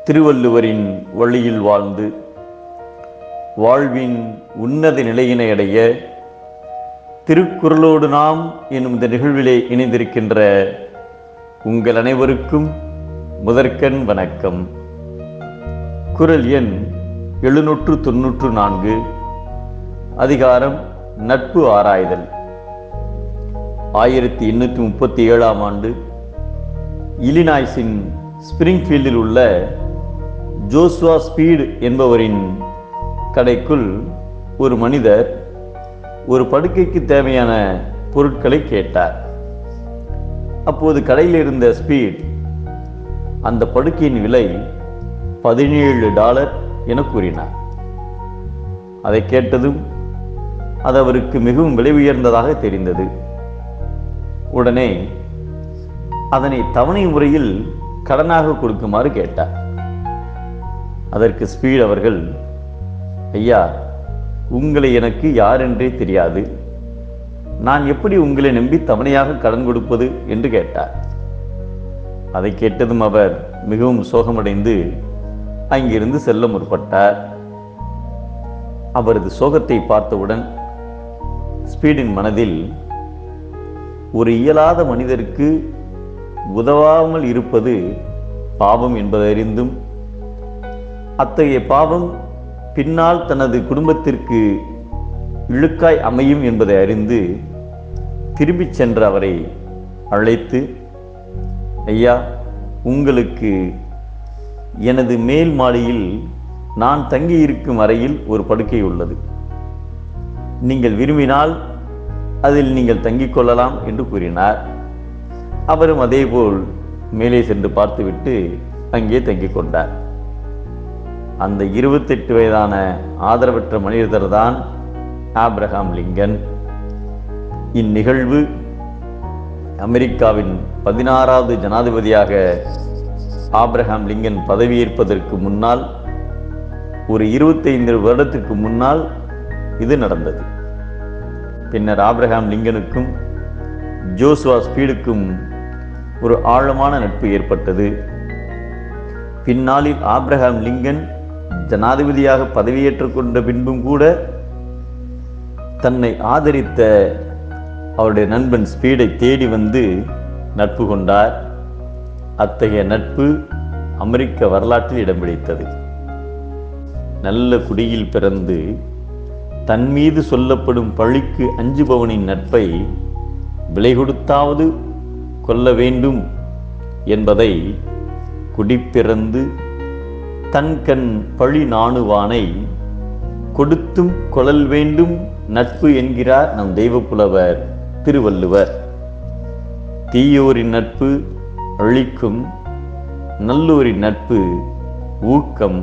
திருவள்ளுவரின் வழியில் வாழ்ந்து வாழ்வின் உன்னத நிலையினை அடைய திருக்குறளோடு நாம் என்னும் இந்த நிகழ்விலே இணைந்திருக்கின்ற உங்கள் அனைவருக்கும் முதற்கண் வணக்கம். குறள் எண் 794, அதிகாரம் நட்பு ஆராய்தல். 1837ஆம் ஆண்டு இல்லினாய்ஸின் ஸ்பிரிங்ஃபீல்டில் உள்ள ஜோசுவா ஸ்பீட் என்பவரின் கடைக்குள் ஒரு மனிதர் ஒரு படுக்கைக்கு தேவையான பொருட்களை கேட்டார். அப்போது கடையில் இருந்த ஸ்பீட் அந்த படுக்கையின் விலை $17 என கூறினார். அதை கேட்டதும் அது அவருக்கு மிகவும் விலை உயர்ந்ததாக தெரிந்தது. உடனே அதனை தவணை முறையில் கடனாக கொடுக்குமாறு கேட்டார். அதற்கு ஸ்பீட் அவர்கள், ஐயா, உங்களை எனக்கு யார் என்றே தெரியாது, நான் எப்படி உங்களை நம்பி தவணையாக கடன் கொடுப்பது என்று கேட்டார். அதை கேட்டதும் அவர் மிகவும் சோகமடைந்து அங்கிருந்து செல்ல முற்பட்டார். அவரது சோகத்தை பார்த்தவுடன் ஸ்பீடின் மனதில் ஒரு இயலாத மனிதருக்கு உதவாமல் இருப்பது பாவம் என்பதறிந்தும் அத்தகைய பாவம் பின்னால் தனது குடும்பத்திற்கு இழுக்காய் அமையும் என்பதை அறிந்து திரும்பிச் சென்ற அவரை அழைத்து, ஐயா, உங்களுக்கு எனது மேல் மாடியில் நான் தங்கியிருக்கும் அறையில் ஒரு படுக்கை உள்ளது, நீங்கள் விரும்பினால் அதில் நீங்கள் தங்கிக் கொள்ளலாம் என்று கூறினார். அவரும் அதேபோல் மேலே சென்று பார்த்துவிட்டு அங்கே தங்கிக் கொண்டார். அந்த 28 வயதான ஆதரவற்ற மனிதர் தான் ஆப்ரஹாம் லிங்கன். இந்நிகழ்வு அமெரிக்காவின் 16வது ஜனாதிபதியாக ஆப்ரஹாம் லிங்கன் பதவியேற்பதற்கு முன்னால் ஒரு 25 வருடத்திற்கு முன்னால் இது நடந்தது. பின்னர் ஆப்ரஹாம் லிங்கனுக்கும் ஜோசுவா ஸ்பீடுக்கும் ஒரு ஆழமான நட்பு ஏற்பட்டது. பின்னாளில் ஆப்ரஹாம் லிங்கன் ஜனாதிபதியாக பதவியேற்றுக் கொண்ட பின்பும் கூட தன்னை ஆதரித்த அவருடைய நண்பன் ஸ்பீடை தேடி வந்து நட்பு கொண்டார். அத்தகைய நட்பு அமெரிக்க வரலாற்றில் இடம் பிடித்தது. நல்ல குடியில் பிறந்து தன் மீது சொல்லப்படும் பழிக்கு அஞ்சுபவனின் நட்பை விலை கொடுத்தாவது கொள்ள வேண்டும் என்பதை குடிப்பிறந்து தன் கண் பழி நாணுவானை கொடுத்தும் கொள்ளல் வேண்டும் நட்பு என்கிறார் நம் தெய்வப்புலவர் திருவள்ளுவர். தீயோரின் நட்பு அழிக்கும், நல்லோரின் நட்பு ஊக்கம்